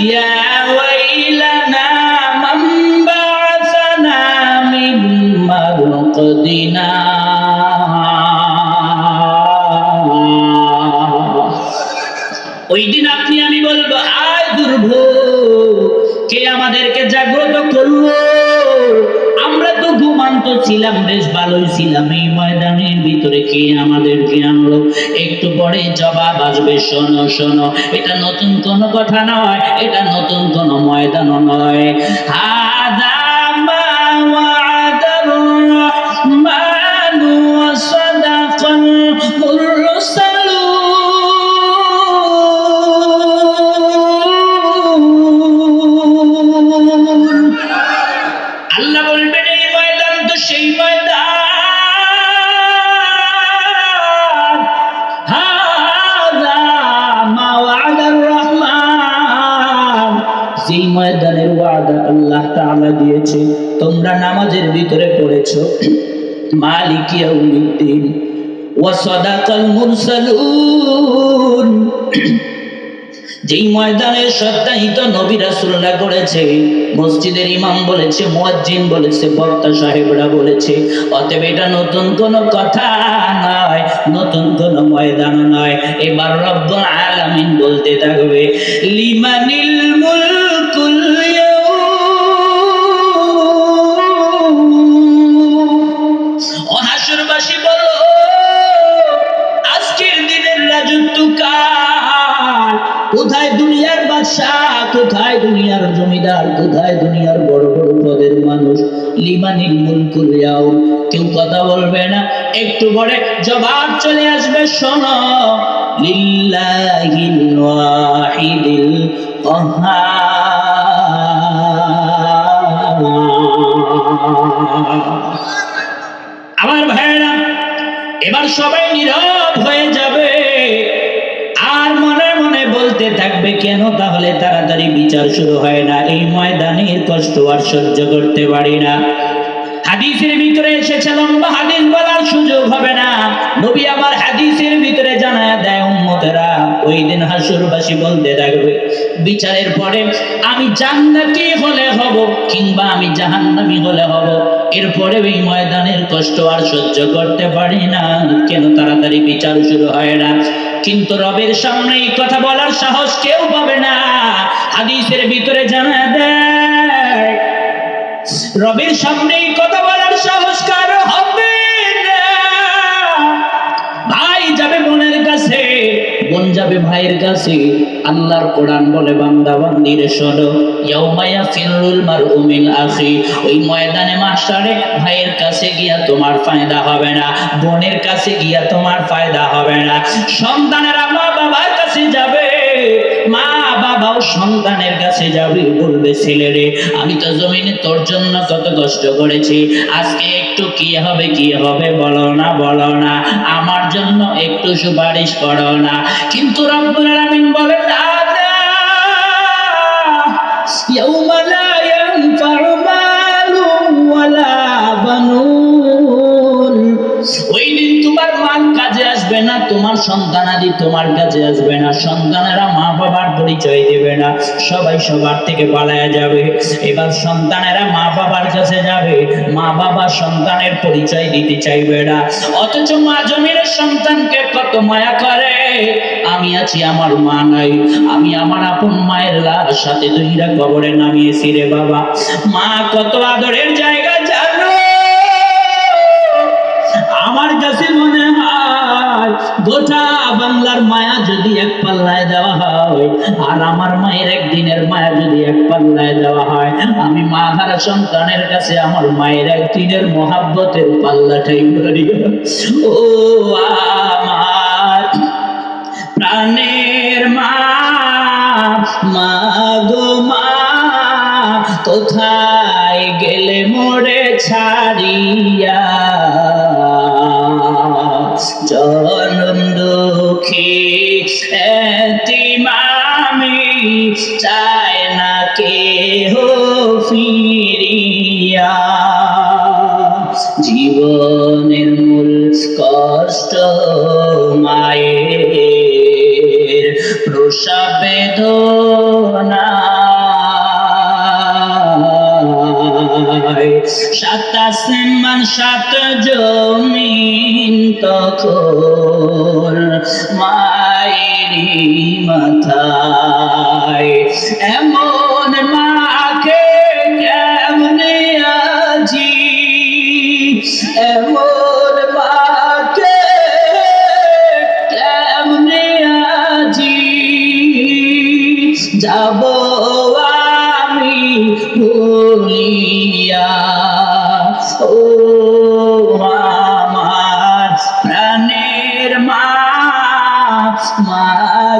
ইয়া ওয়াইলানা মান বা'আসানা মিন فقدنا ওই দিন আপনি আমি বলবো আয় দুর্ভোগ, কে আমাদেরকে জাগ্রত করলো? আমরা তো ঘুমান্ত ছিলাম, বেশ ভালোই ছিলাম, এই ময়দানের ভিতরে কে আমাদেরকে আনলো? একটু পরে জবাব আসবে, শোনো শোনো, এটা নতুন কোন কথা নয়, এটা নতুন কোন ময়দানও নয়। হাদা মা ওয়াদার রহমান ওয়া সাদাকাল মুরসালুন। আল্লাহ বলবেন এই ময়দান তো সেই ময়দান, হাযা মা ওয়াদার রহমান, যেই ময়দানের ওয়াদা আল্লাহ তাআলা দিয়েছে। তোমরা নামাজের ভিতরে পড়েছো মালিক ইয়াউমিদ্দিন ওয়া সাদাকাল মুরসালুন, যেই ময়দানের সত্যায়িত নবী রাসূলরা করেছে, মসজিদের ইমাম বলেছে, মুয়াজ্জিন বলেছে, বক্তা সাহেবরা বলেছে। অতএব এটা নতুন কোন কথা নয়, নতুন কোন ময়দান নয়। এবার রব্বুল আলামিন বলতে থাকবে লিমানিল মুলকুল ইয়াউম। ও হাসরবাসী বলো, আজকের দিনের রাজত্ব কার? কোথায় দুনিয়ার বাদশাহ, কোথায় দুনিয়ার জমিদার, কোথায় দুনিয়ার বড় বড় পদের মানুষ? লিমানিল মুলকুল ইয়াউম। কেউ কথা বলবে না, একটু পরে জবাব চলে আসবে, শোনো, লিল্লাহিল ওয়াহিদিল কাহ্হার। আমার ভাইরা, এবার সবাই নীরব হয়ে যাবে, আর মনে মনে বলতে থাকবে, কেন তাহলে তাড়াতাড়ি বিচার শুরু হয় না? এই ময়দানের কষ্ট আর সহ্য করতে পারি না। হাদিসের ভিতরে এসেছে, লম্বা হাদিস বলার সুযোগ হবে না, নবী আমার হাদিসের ভিতরে জানায়া দেয়, উম্মতেরা ওই দিন হাসরবাসী বলতে থাকবে, বিচারের পরে আমি জান্নাতি হলে হব কিংবা আমি জাহান্নামী হলে হব, এরপরে এই ময়দানের কষ্ট আর সহ্য করতে পারি না, কেন তাড়াতাড়ি বিচার শুরু হয় না? কিন্তু রবের সামনে এই কথা বলার সাহস কেউ পাবে না। হাদিসের ভিতরে জানা দেয়, রবের সামনে এই কথা বলার সাহস কারো হবে না। ভাই যাবে বোনের কাছে, বোন যাবে ভাইয়ের কাছে। আল্লাহর কোরআন বলে, বান্দা বান্দিরে শোনো, ইয়াউমা ইয়াফিরুল মারউ মিন আখি, ওই ময়দানে মাশারে ভাইয়ের কাছে গিয়া তোমার ফায়দা হবে না, বোনের কাছে গিয়া তোমার ফায়দা হবে না। সন্তানেরা মা বাবার কাছে যাবে, মা বাবাও সন্তানের কাছে যাবে, বলবে, ছেলেরে আমি তো জমিনে তোর জন্য কত কষ্ট করেছি, আজকে একটু কি হবে বলো না, বলো না, আমার জন্য একটু সুপারিশ করো না। কিন্তু রব্বুল আলামিন বলেন, ইয়াউমা লা ইয়ানফা'ু মালুন ওয়ালা বানুন, ওই দিন তোমার মাল কাজে আসবে না, তোমার সন্তানাদি তোমার কাছে আসবে না, সন্তানেরা মা বাবার পরিচয় দেবে না, সবাই সবার থেকে পালায়া যাবে। এবার সন্তানেরা মা বাবার কাছে যাবে, মা বাবা সন্তানের পরিচয় দিতে চাইবে না, অথচ মা জমিনের সন্তানকে কত মায়া করে। আমি আছি, আমার মা নাই, আমি আমার আপন মায়ের লাশ সাথে দুইরা কবরে নামিয়েছি রে বাবা। মা কত আদরের জায়গা জানো? আমার কাছে মনে হয় গোটা বাংলার মায়া যদি এক পাল্লায় দেওয়া হয়, আর আমার মায়ের একদিনের মায়া যদি এক পাল্লায় দেওয়া হয়, আমি মা হারা সন্তানের কাছে আমার মায়ের একদিনের মহাব্বতের পাল্লাটাই ধরি। ও আমার প্রাণের মা, মা গো মা, কোথায় গেলে মোরে ছাড়িয়া? জনম দুঃখী এতিম আমি, চায় না কেহ ফিরিয়া। জীবনের মূল কষ্ট মায়ের প্রসব বেদনা, যায়। সাত আসমান সাত জমিন তখন মায়েরই মাথায়। এমন মাকে কেমনে আজি, এমন মাকে কেমনে আজি যাব আমি ভুলিয়া। ও আমার প্রাণের মা, মা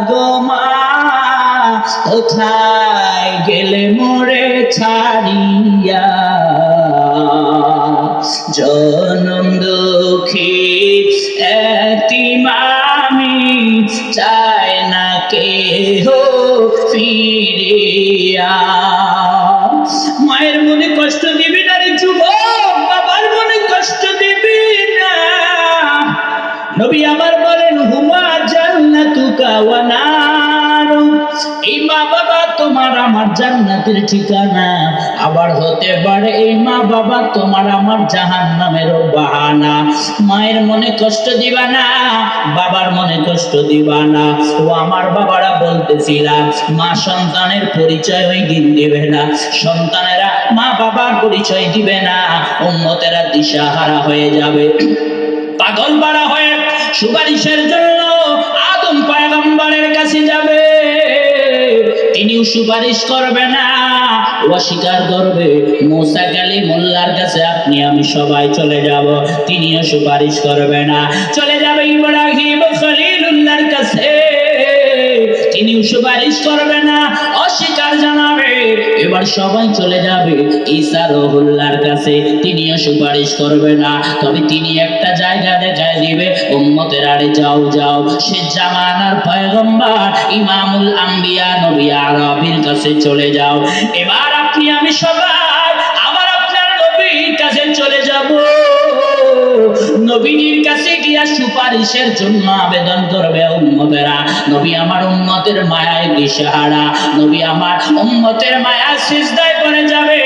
গো মা, কোথায় গেলে মোরে ছাড়িয়া। জনম দুঃখী এতিম আমি, চাই না কেহ ফিরিয়া। মায়ের মনে কষ্ট দিবি না রে যুবক, বাবার মনে কষ্ট দিবি না। নবী আমার বলেন হুমা জান্নাতুকা ওয়া নার, এই মা বাবা তোমার আমার জান্নাতের ঠিকানা। আবার হতে পারে এই মা বাবা তোমার আমার জাহান্নামের বাহানা। মায়ের মনে কষ্ট দিবা না, বাবার মনে কষ্ট দিবা না। ও আমার বাবারা বলতেছিলাম, মা সন্তানের পরিচয় ওই দিন দিবে না, সন্তানেরা মা বাবার পরিচয় দিবে না, উম্মতেরা দিশাহারা হয়ে যাবে, পাগল পাড়া হয়ে সুপারিশের জন্য আদম পয়গম্বরের কাছে যাবে। তিনিও সুপারিশ করবে না, অস্বীকার করবে। মুসা কালিমুল্লাহর কাছে আপনি আমি সবাই চলে যাব, তিনিও সুপারিশ করবে না। চলে যাবে ইব্রাহিম খলিলুল্লাহর কাছে, তিনিও সুপারিশ করবে না, অস্বীকার জানাবে। এবার সবাই চলে যাবে ঈসা রুহুল্লাহর কাছে, তিনিও সুপারিশ করবে না। তবে তিনি একটা জায়গা দেখায় দিবে, উম্মতের আরে যাও যাও, সে জামানার পয়গম্বর ইমামুল আম্বিয়া নবী আরবির কাছে চলে যাও। এবার আপনি আমি সবাই আবার আপনার নবীর কাছে চলে যাব। নবীর কাছে গিয়া সুপারিশের জন্য আবেদন করবে উম্মতেরা। নবী আমার উম্মতের মায়ায় দিশেহারা, নবী আমার উম্মতের মায়ায় সিজদায় পড়ে যাবে।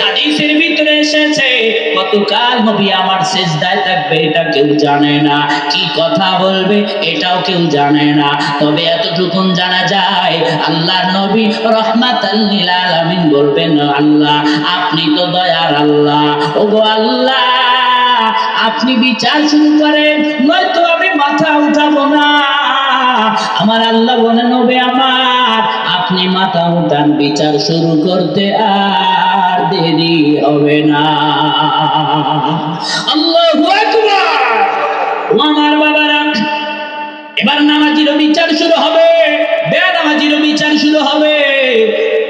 হাদিসের ভিতরে এসেছে কতকাল নবী আমার সিজদায় থাকবে এটা কেউ জানে না, কি কথা বলবে এটাও কেউ জানে না। তবে এতটুকুন জানা যায় আল্লাহর নবী রহমাতাল লিল আলামিন বলবেন, আল্লাহ আপনি তো দয়ার আল্লাহ, ওগো আল্লাহ আপনি বিচার শুরু করেন, নয়তো আমি মাথা উঠাবো না। আমার আল্লাহ বলেন, নবী আমার আপনি মাথা উঠান, বিচার শুরু করতে আর দেরি হবে না। আল্লাহু আকবার। ও আমার বাবারা, এবার নামাজিরও বিচার শুরু হবে, বেনামাজিরও বিচার শুরু হবে,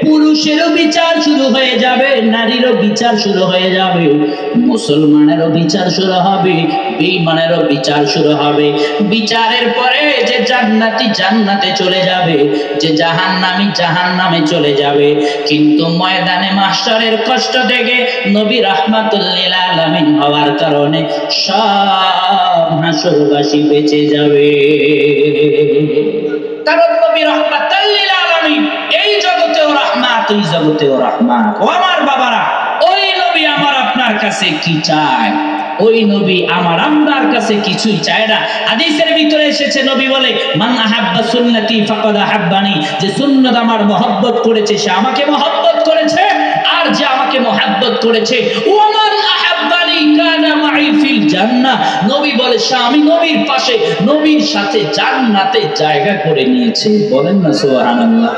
পুরুষেরও বিচার শুরু হয়ে যাবে, নারীরও বিচার শুরু হয়ে যাবে, মুসলমানেরও বিচার শুরু হবে, বেঈমানেরও বিচার শুরু হবে। বিচারের পরে যে জান্নাতি জান্নাতে চলে যাবে, যে জাহান্নামী জাহান্নামে চলে যাবে। কিন্তু ময়দানে মাহশরের কষ্ট থেকে নবী রাহমাতুল লিল আলামিন হওয়ার কারণে সব হাসরবাসী বেঁচে যাবে। কারণ নবী রাহমাতুল লিল আলামিন, এই জগতেও রাহমাত ওই জগতেও রাহমাত। ও আমার বাবারা, ওই নবী আমার আপনার কাছে কি চায়? ওই নবী আমার আপনার কাছে কিছুই চায় না। হাদিসের ভিতরে এসেছে নবী বলে, মান আহাব্বা সুন্নতি ফাকাদ আহাব্বানি, যে সুন্নাত আমার মহব্বত করেছে সে আমাকে মহব্বত করেছে, আর যে আমাকে মহব্বত করেছে ওমান আহাব্বানি কানা মাই ফিল জান্নাহ, নবী বলে সে আমি নবীর পাশে নবীর সাথে জান্নাতে জায়গা করে নিয়েছে। বলেন না সুবহানাল্লাহ।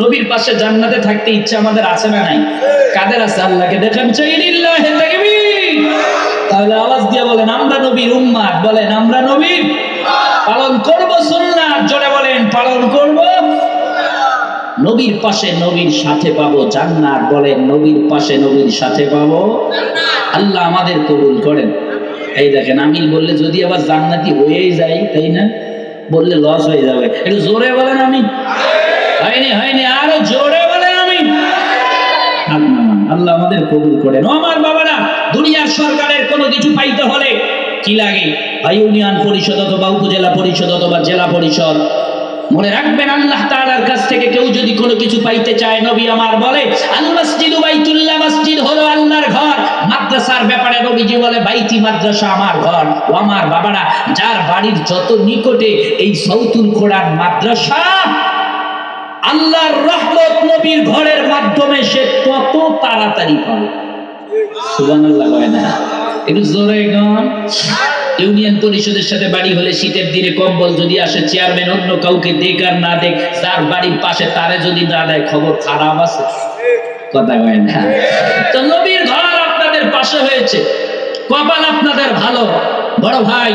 নবীর পাশে জান্নাতে থাকতে ইচ্ছা আমাদের আছে না নাই? কাদের আছে? আল্লাহকে দেখেন চাই লিল্লাহি তাকবীর। তাহলে আওয়াজ দিয়ে বলেন আমরা নবীর উম্মত, বলেন আমরা নবীর পালন করব সুন্নাত, জোরে বলেন পালন করব। নবীর পাশে নবীর সাথে পাবো জান্নাত, বলেন নবীর পাশে নবীর সাথে পাবো জান্নাত। আল্লাহ আমাদের কবুল করেন। এই দেখেন আমিন বললে যদি আবার জান্নাতি হয়েই যায়, তাই না? বললে লস হয়ে যাবে। একটু জোরে বলেন আমিন। হয়নি হয়নি, আরো জোরে বলেন আমিন। আল্লাহ আমাদের কবুল করেন। ও আমার বাবারা, দুনিয়ার সরকারের কোনো কিছু পাইতে হলে কি লাগে? ইউনিয়ন পরিষদ অথবা উপজেলা পরিষদ অথবা জেলা পরিষদ মনে রাখবেন, আল্লাহ তাআলার কাছ থেকে কেউ যদি কোনো কিছু পাইতে চায়, নবী আমার বলে আল মাসজিদু বাইতুল্লাহ, মসজিদ হলো আল্লাহর ঘর। মাদ্রাসার ব্যাপারে নবীজি বলে বাইতি মাদ্রাসা আমার ঘর। ও আমার বাবারা, যার বাড়ির যত নিকটে এই সৌতুল কোরআন মাদ্রাসা, আল্লাহর রহমত নবীর ঘরের মাধ্যমে সে তত তাড়াতাড়ি পাবে। সুবহানাল্লাহ হয় না? একটু জোরে গান। ইউনিয়ন পরিষদের সাথে বাড়ি হলে শীতের দিনে কম্বল যদি আসে, চেয়ারম্যান অন্য কাউকে দেখ আর না দেখ, যার বাড়ির পাশে তারে যদি না দেয়, খবর খারাপ আছে। কথা হয় না? তো নবীর ঘর আপনাদের পাশে হয়েছে, কপাল আপনাদের ভালো। বড় ভাই